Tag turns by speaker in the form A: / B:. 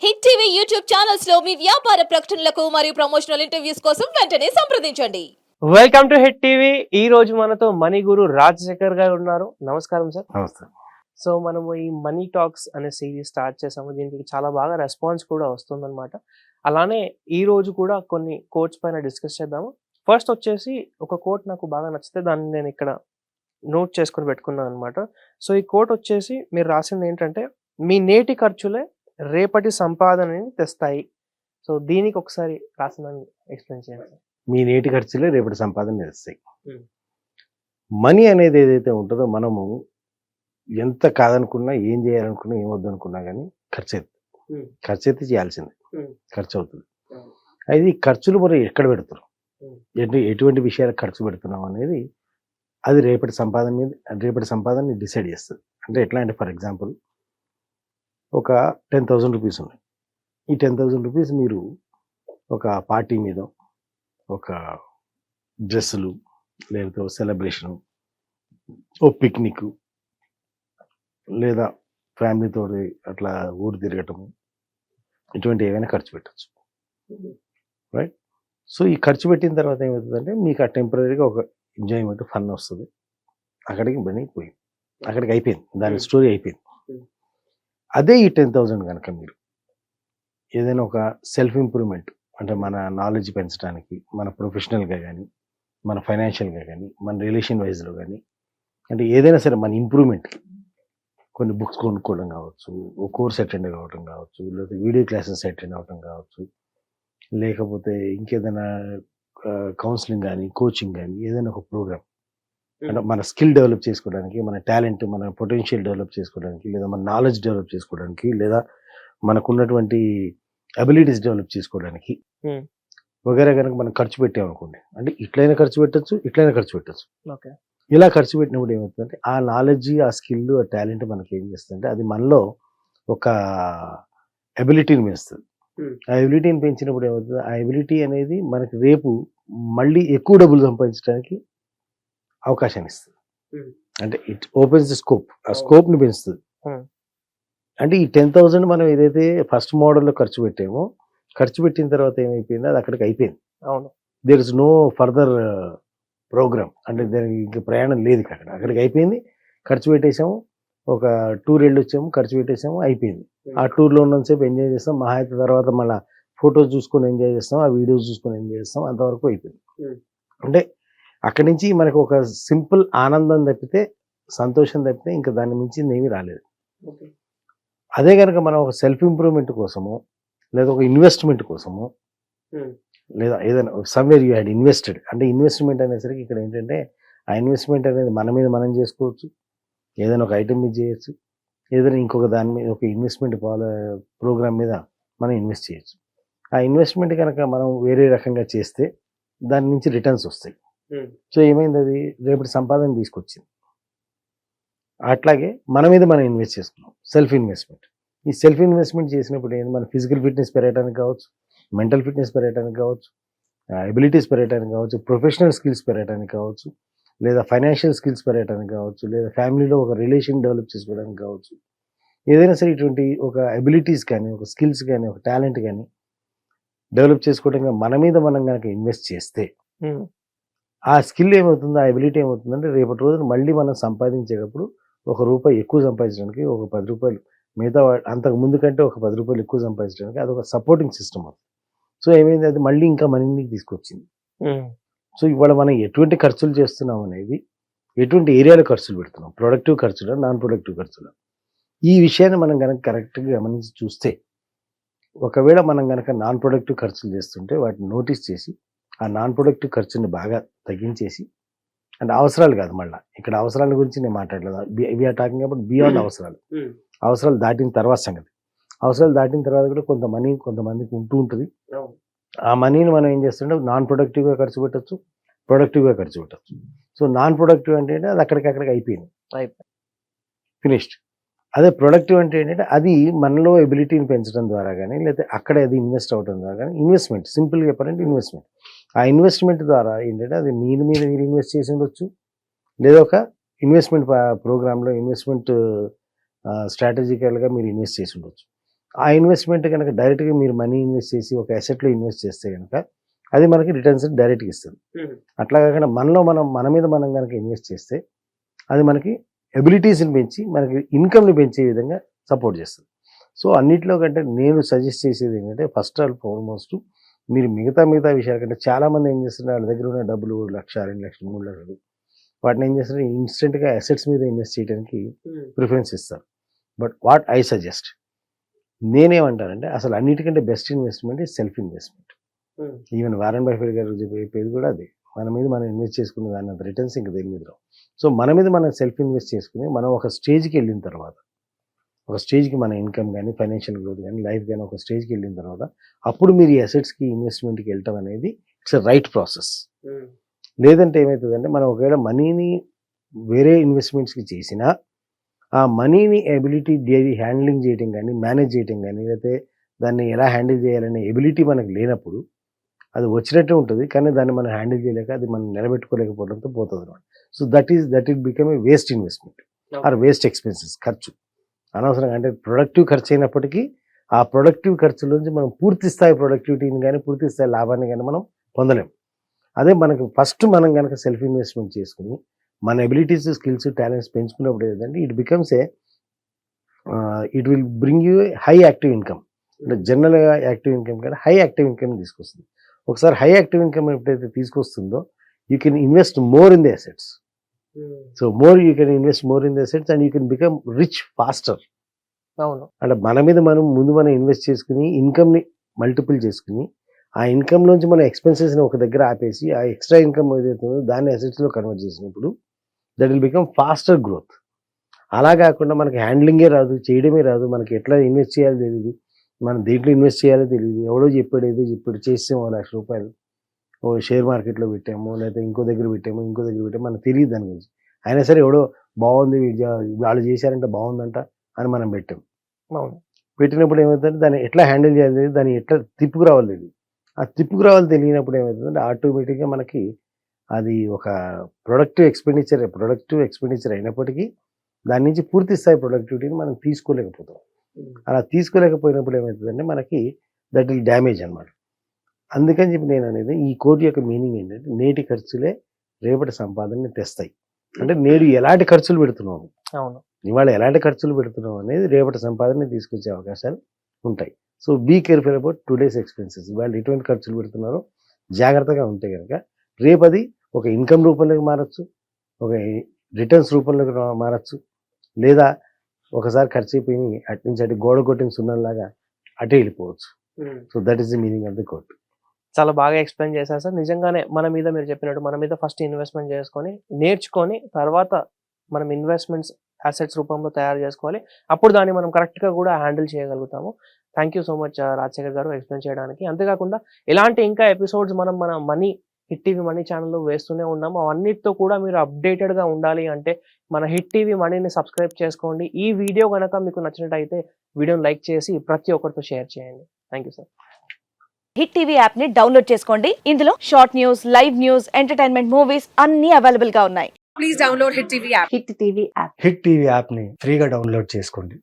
A: Hit TV YouTube channels లో మీ వ్యాపార ప్రకటనలకు మరియు ప్రమోషనల్ ఇంటర్వ్యూస్ కోసం వెంటనే సంప్రదించండి.
B: Welcome to hit TV. ఈ రోజు మనతో మనీ గురు రాజశేఖర్ గారు ఉన్నారు. నమస్కారం సార్.
C: నమస్తే.
B: సో మనము ఈ మనీ టాక్స్ అనే సిరీస్ స్టార్ట్ చేసాము. దీనికి చాలా బాగా రెస్పాన్స్ కూడా వస్తుందన్నమాట. అలానే ఈ రోజు కూడా కొన్ని కోట్స్ పైన డిస్కస్ చేద్దాము. ఫస్ట్ వచ్చేసి ఒక కోట్ నాకు బాగా నచ్చితే దాన్ని నేను ఇక్కడ నోట్ చేసుకొని పెట్టుకున్నాను అనమాట. సో ఈ కోట్ వచ్చేసి మీరు రాసింది ఏంటంటే, మీ నేటి ఖర్చులే రేపటి సంపాదనని తెస్తాయి. సో దీనికి ఒకసారి రాసిందని ఎక్స్ప్లెయిన్ చేయండి.
C: మీ నేటి ఖర్చులే రేపటి సంపాదన తెస్తాయి.
B: Hmm.
C: మనీ అనేది ఏదైతే ఉంటుందో మనము ఎంత కాదనుకున్నా, ఏం చేయాలనుకున్నా, ఏం వద్దనుకున్నా కానీ ఖర్చు అవుతుంది. ఖర్చు అయితే చేయాల్సిందే. ఖర్చు అవుతుంది. అది ఖర్చులు మరి ఎక్కడ పెడుతున్నాం, ఎటువంటి విషయాలకు ఖర్చు పెడుతున్నాం అనేది అది రేపటి సంపాదనని డిసైడ్ చేస్తుంది. అంటే ఎట్లా అంటే, ఫర్ ఎగ్జాంపుల్ ఒక 10,000 రూపీస్ ఉన్నాయి. ఈ 10,000 రూపీస్ మీరు ఒక పార్టీ మీద, ఒక డ్రెస్సులు, లేకపోతే ఒక సెలబ్రేషను, ఓ పిక్నిక్, లేదా ఫ్యామిలీతో అట్లా ఊరు తిరగటము, ఇటువంటి ఏవైనా ఖర్చు పెట్టచ్చు. రైట్. సో ఈ ఖర్చు పెట్టిన తర్వాత ఏమవుతుందంటే, మీకు ఆ టెంపరీగా ఒక ఎంజాయ్మెంట్, ఫన్ వస్తుంది. అక్కడికి మనీ పోయింది, అక్కడికి అయిపోయింది, దాని స్టోరీ అయిపోయింది. అదే ఈ 10,000 కనుక మీరు ఏదైనా ఒక సెల్ఫ్ ఇంప్రూవ్మెంట్, అంటే మన నాలెడ్జ్ పెంచడానికి, మన ప్రొఫెషనల్గా కానీ, మన ఫైనాన్షియల్గా కానీ, మన రిలేషన్ వైజ్లో కానీ, అంటే ఏదైనా సరే మన ఇంప్రూవ్మెంట్, కొన్ని బుక్స్ కొనుక్కోవడం కావచ్చు, ఒక కోర్స్ అటెండ్ కావడం కావచ్చు, లేకపోతే వీడియో క్లాసెస్ అటెండ్ అవ్వడం కావచ్చు, లేకపోతే ఇంకేదైనా కౌన్సిలింగ్ కానీ, కోచింగ్ కానీ, ఏదైనా ఒక ప్రోగ్రామ్, అంటే మన స్కిల్ డెవలప్ చేసుకోవడానికి, మన టాలెంట్, మన పొటెన్షియల్ డెవలప్ చేసుకోవడానికి, లేదా మన నాలెడ్జ్ డెవలప్ చేసుకోవడానికి, లేదా మనకున్నటువంటి అబిలిటీస్ డెవలప్ చేసుకోవడానికి వగేరా కనుక మనం ఖర్చు పెట్టామనుకోండి, అంటే ఇట్లయినా ఖర్చు పెట్టచ్చు, ఇట్లయినా ఖర్చు పెట్టచ్చు.
B: ఓకే.
C: ఇలా ఖర్చు పెట్టినప్పుడు ఏమవుతుందంటే, ఆ నాలెడ్జ్, ఆ స్కిల్, ఆ టాలెంట్ మనకి ఏం చేస్తుందంటే, అది మనలో ఒక ఎబిలిటీని పెంచుతుంది. ఆ ఎబిలిటీని పెంచినప్పుడు ఏమవుతుంది, ఆ ఎబిలిటీ అనేది మనకి రేపు మళ్ళీ ఎక్కువ డబ్బులు సంపాదించడానికి అవకాశాన్ని ఇస్తుంది. అంటే ఇట్ ఓపెన్స్ ది స్కోప్, ఆ స్కోప్ని పెంచుతుంది. అంటే ఈ 10,000 మనం ఏదైతే ఫస్ట్ మోడల్లో ఖర్చు పెట్టామో, ఖర్చు పెట్టిన తర్వాత ఏమైపోయింది, అది అక్కడికి అయిపోయింది.
B: అవును.
C: There is no further program, అంటే దానికి ఇంకా ప్రయాణం లేదు. అక్కడికి అయిపోయింది. ఖర్చు పెట్టేసాము, ఒక టూర్ వెళ్ళొచ్చాము, ఖర్చు పెట్టేసాము, అయిపోయింది. ఆ టూర్లో ఉన్నంతసేపు ఎంజాయ్ చేస్తాం, మహా అయితే తర్వాత మళ్ళీ ఫొటోస్ చూసుకొని ఎంజాయ్ చేస్తాం, ఆ వీడియోస్ చూసుకొని ఎంజాయ్ చేస్తాం, అంతవరకు అయిపోయింది. అంటే అక్కడి నుంచి మనకు ఒక సింపుల్ ఆనందం తప్పితే, సంతోషం తప్పితే ఇంకా దాని మించి ఏమీ రాలేదు. అదే కనుక మనం ఒక సెల్ఫ్ ఇంప్రూవ్మెంట్ కోసము, లేదా ఒక ఇన్వెస్ట్మెంట్ కోసము, లేదా ఏదైనా సమ్వేర్ యూ హ్యాడ్ ఇన్వెస్టెడ్, అంటే ఇన్వెస్ట్మెంట్ అనేసరికి ఇక్కడ ఏంటంటే, ఆ ఇన్వెస్ట్మెంట్ అనేది మన మీద మనం చేసుకోవచ్చు, ఏదైనా ఒక ఐటమ్ మీద చేయొచ్చు, ఏదైనా ఇంకొక దాని మీద ఒక ఇన్వెస్ట్మెంట్ ప్రోగ్రామ్ మీద మనం ఇన్వెస్ట్ చేయొచ్చు. ఆ ఇన్వెస్ట్మెంట్ కనుక మనం వేరే రకంగా చేస్తే దాని నుంచి రిటర్న్స్ వస్తాయి. సో ఏమైంది, అది రేపటి సంపాదన తీసుకొచ్చింది. అట్లాగే మన మీద మనం ఇన్వెస్ట్ చేసుకున్నాం, సెల్ఫ్ ఇన్వెస్ట్మెంట్. ఈ సెల్ఫ్ ఇన్వెస్ట్మెంట్ చేసినప్పుడు ఏంటి, మన ఫిజికల్ ఫిట్నెస్ పెరగడానికి కావచ్చు, మెంటల్ ఫిట్నెస్ పెరగడానికి కావచ్చు, ఎబిలిటీస్ పెరగడానికి కావచ్చు, ప్రొఫెషనల్ స్కిల్స్ పెరగడానికి కావచ్చు, లేదా ఫైనాన్షియల్ స్కిల్స్ పెరగడానికి కావచ్చు, లేదా ఫ్యామిలీలో ఒక రిలేషన్ డెవలప్ చేసుకోవడానికి కావచ్చు, ఏదైనా సరే ఇటువంటి ఒక ఎబిలిటీస్ కానీ, ఒక స్కిల్స్ కానీ, ఒక టాలెంట్ కానీ డెవలప్ చేసుకోవడానికి మన మీద మనం కనుక ఇన్వెస్ట్ చేస్తే, ఆ స్కిల్ ఏమవుతుంది, ఆ ఎబిలిటీ ఏమవుతుందంటే, రేపటి రోజున మళ్ళీ మనం సంపాదించేటప్పుడు ₹1 ఎక్కువ సంపాదించడానికి, ఒక ₹10 మిగతా అంతకు ముందు కంటే ఒక ₹10 ఎక్కువ సంపాదించడానికి అదొక సపోర్టింగ్ సిస్టమ్ అవుతుంది. సో ఏమైంది, అది మళ్ళీ ఇంకా మనీని తీసుకొచ్చింది. సో ఇవాళ మనం ఎటువంటి ఖర్చులు చేస్తున్నాం అనేది, ఎటువంటి ఏరియాలో ఖర్చులు పెడుతున్నాం, ప్రొడక్టివ్ ఖర్చులా, నాన్ ప్రొడక్టివ్ ఖర్చులా, ఈ విషయాన్ని మనం కనుక కరెక్ట్గా గమనించి చూస్తే, ఒకవేళ మనం కనుక నాన్ ప్రొడక్టివ్ ఖర్చులు చేస్తుంటే వాటిని నోటీస్ చేసి, ఆ నాన్ ప్రొడక్టివ్ ఖర్చుని బాగా తగ్గించేసి, అంటే అవసరాలు కాదు, మళ్ళీ ఇక్కడ అవసరాల గురించి నేను మాట్లాడలేదు, వీఆర్ టాకింగ్ అబౌట్ బియాండ్ అవసరాలు. అవసరాలు దాటిన తర్వాత సంగతి. అవసరాలు దాటిన తర్వాత కూడా కొంత మనీ కొంతమందికి ఉంటూ ఉంటుంది. ఆ మనీని మనం ఏం చేస్తుంటే నాన్ ప్రొడక్టివ్గా ఖర్చు పెట్టచ్చు, ప్రొడక్టివ్గా ఖర్చు పెట్టచ్చు. సో నాన్ ప్రొడక్టివ్ అంటే అది అక్కడికి అయిపోయింది, ఫినిష్డ్. అదే ప్రొడక్టివ్ అంటే ఏంటంటే, అది మనలో ఎబిలిటీని పెంచడం ద్వారా కానీ, లేకపోతే అక్కడ అది ఇన్వెస్ట్ అవ్వడం ద్వారా కానీ, ఇన్వెస్ట్మెంట్, సింపుల్గా చెప్పాలంటే ఇన్వెస్ట్మెంట్. ఆ ఇన్వెస్ట్మెంట్ ద్వారా ఏంటంటే, అది మీరు ఇన్వెస్ట్ చేసి ఉండొచ్చు, లేదా ఒక ఇన్వెస్ట్మెంట్ ప్రోగ్రాంలో ఇన్వెస్ట్మెంట్ స్ట్రాటజికల్గా మీరు ఇన్వెస్ట్ చేసి ఉండొచ్చు. ఆ ఇన్వెస్ట్మెంట్ కనుక డైరెక్ట్గా మీరు మనీ ఇన్వెస్ట్ చేసి ఒక అసెట్లో ఇన్వెస్ట్ చేస్తే కనుక అది మనకి రిటర్న్స్ డైరెక్ట్గా ఇస్తుంది. అట్లా కాకుండా మన మీద మనం కనుక ఇన్వెస్ట్ చేస్తే అది మనకి ఎబిలిటీస్ని పెంచి మనకి ఇన్కమ్ని పెంచే విధంగా సపోర్ట్ చేస్తుంది. సో అన్నిట్లో కంటే నేను సజెస్ట్ చేసేది ఏంటంటే ఫస్ట్ ఆల్ ఫార్మోస్ట్ మీరు మిగతా విషయాల కంటే చాలామంది ఏం చేస్తున్నారు, వాళ్ళ దగ్గర ఉన్న డబ్బులు 1,00,000, 2,00,000, 3,00,000 వాటిని ఏం చేస్తారు, ఇన్స్టెంట్గా అసెట్స్ మీద ఇన్వెస్ట్ చేయడానికి ప్రిఫరెన్స్ ఇస్తారు. బట్ వాట్ ఐ సజెస్ట్, నేనేమంటానంటే అసలు అన్నిటికంటే బెస్ట్ ఇన్వెస్ట్మెంట్ ఈ self investment. Even Warren Buffett గారు చెప్పేది కూడా అది. మన మీద మనం ఇన్వెస్ట్ చేసుకునే దాని అంత రిటర్న్స్ ఇంకా దేని మీద రావు. సో మన మీద మనం సెల్ఫ్ ఇన్వెస్ట్ చేసుకుని మనం ఒక స్టేజ్కి వెళ్ళిన తర్వాత, ఒక స్టేజ్కి మన ఇన్కమ్ కానీ ఫైనాన్షియల్ గ్రోత్ కానీ లైఫ్ కానీ ఒక స్టేజ్కి వెళ్ళిన తర్వాత అప్పుడు మీరు ఈ అసెట్స్కి ఇన్వెస్ట్మెంట్కి వెళ్ళటం అనేది ఇట్స్ ఎ రైట్ ప్రాసెస్. లేదంటే ఏమవుతుందంటే మనం ఒకవేళ మనీని వేరే ఇన్వెస్ట్మెంట్స్కి చేసినా ఆ మనీని ఎబిలిటీ హ్యాండ్లింగ్ చేయడం కానీ మేనేజ్ చేయడం కానీ లేకపోతే దాన్ని ఎలా హ్యాండిల్ చేయాలనే ఎబిలిటీ మనకు లేనప్పుడు అది వచ్చినట్టే ఉంటుంది, కానీ దాన్ని మనం హ్యాండిల్ చేయలేక అది మనం నిలబెట్టుకోలేకపోవడంతో పోతుంది అనమాట. So that it become a waste investment or waste expenses, ఖర్చు అనవసరంగా. అంటే ప్రొడక్టివ్ ఖర్చు అయినప్పటికీ ఆ ప్రొడక్టివ్ ఖర్చులోంచి మనం పూర్తి స్థాయి ప్రొడక్టివిటీని కానీ పూర్తి స్థాయి లాభాన్ని కానీ మనం పొందలేం. అదే మనకు ఫస్ట్ మనం కనుక సెల్ఫ్ ఇన్వెస్ట్మెంట్ చేసుకుని మన ఎబిలిటీస్, స్కిల్స్, టాలెంట్స్ పెంచుకున్నప్పుడు ఏంటంటే it will bring you high active income. అంటే జనరల్గా యాక్టివ్ ఇన్కమ్ కంటే హై యాక్టివ్ ఇన్కమ్ తీసుకొస్తుంది. ఒకసారి హై యాక్టివ్ ఇన్కమ్ ఎప్పుడైతే తీసుకొస్తుందో you can invest more in the assets. So you can invest more in the assets and you can become rich faster.
B: అవును.
C: అంటే మన మీద మనం ఇన్వెస్ట్ చేసుకుని ఇన్కమ్ని మల్టిపుల్ చేసుకుని ఆ ఇన్కమ్ నుంచి మన ఎక్స్పెన్సెస్ని ఒక దగ్గర ఆపేసి ఆ ఎక్స్ట్రా ఇన్కమ్ ఏదైతుందో దాన్ని అసెట్స్లో కన్వర్ట్ చేసినప్పుడు that will become faster growth. అలా కాకుండా మనకి హ్యాండ్లింగే రాదు, చేయడమే రాదు, మనకి ఎట్లా ఇన్వెస్ట్ చేయాలో తెలియదు, మనం దేంట్లో ఇన్వెస్ట్ చేయాలో తెలియదు, ఎవడో చెప్పాడు ఏదో చెప్పాడు చేసాము ₹1,00,000 ఓ షేర్ మార్కెట్లో పెట్టాము, లేకపోతే ఇంకో దగ్గర పెట్టాము మనకు తెలియదు దాని గురించి. అయినా సరే ఎవడో బాగుంది వాళ్ళు చేశారంటే బాగుందంట అని మనం పెట్టాం.
B: అవును.
C: పెట్టినప్పుడు ఏమవుతుందంటే దాన్ని ఎట్లా హ్యాండిల్ చేయాలి తెలియదు, దాన్ని ఎట్లా తిప్పుకురావాలి తెలియదు. ఆ తిప్పుకురావాలి తెలియనప్పుడు ఏమవుతుందంటే ఆటోమేటిక్గా మనకి అది ఒక ప్రొడక్టివ్ ఎక్స్పెండిచర్ అయినప్పటికీ దాని నుంచి పూర్తి స్థాయి ప్రొడక్టివిటీని మనం తీసుకోలేకపోతాం. అలా తీసుకోలేకపోయినప్పుడు ఏమవుతుందంటే మనకి దట్ విల్ డ్యామేజ్ అనమాట. అందుకని చెప్పి నేను అనేది ఈ కోట్ యొక్క మీనింగ్ ఏంటంటే నేటి ఖర్చులే రేపటి సంపాదనని తెస్తాయి. అంటే నేడు ఎలాంటి ఖర్చులు పెడుతున్నాము,
B: అవును.
C: ఇవాళ ఎలాంటి ఖర్చులు పెడుతున్నాం అనేది రేపటి సంపాదనని తీసుకొచ్చే అవకాశాలు ఉంటాయి. So be careful about today's expenses. ఇవాళ ఎటువంటి ఖర్చులు పెడుతున్నారో జాగ్రత్తగా ఉంటే కనుక రేపు అది ఒక ఇన్కమ్ రూపంలోకి మారచ్చు, ఒక రిటర్న్స్ రూపంలోకి మారచ్చు, లేదా ఒకసారి ఖర్చు అయిపోయి అటు నుంచి అటు గోడ కొట్టిన సున్నంలాగా అటే వెళ్ళిపోవచ్చు. So that is the meaning of the quote.
B: చాలా బాగా ఎక్స్ప్లెయిన్ చేశారు సార్. నిజంగానే మీరు చెప్పినట్టు మన మీద ఫస్ట్ ఇన్వెస్ట్మెంట్ చేసుకొని నేర్చుకొని తర్వాత మనం ఇన్వెస్ట్మెంట్స్ అసెట్స్ రూపంలో తయారు చేసుకోవాలి. అప్పుడు దాన్ని మనం కరెక్ట్గా కూడా హ్యాండిల్ చేయగలుగుతాము. Thank you so much Rajasekhar గారు ఎక్స్ప్లెయిన్ చేయడానికి. అంతేకాకుండా ఇలాంటి ఇంకా ఎపిసోడ్స్ మన హిట్ టీవీ మనీ ఛానల్లో వేస్తూనే ఉన్నాము. అవన్నిటితో కూడా మీరు అప్డేటెడ్గా ఉండాలి అంటే మన హిట్ టీవీ మనీని సబ్స్క్రైబ్ చేసుకోండి. ఈ వీడియో కనుక మీకు నచ్చినట్టయితే వీడియోని లైక్ చేసి ప్రతి ఒక్కరితో షేర్ చేయండి. Thank you sir.
D: Hit TV app ని డౌన్లోడ్ చేసుకోండి. ఇందులో short news, live news, entertainment movies అన్ని అవైలబుల్ గా ఉన్నాయి.
E: Please download Hit TV app.
D: Hit TV app.
F: Hit TV యాప్ని ఫ్రీగా డౌన్లోడ్ చేసుకోండి.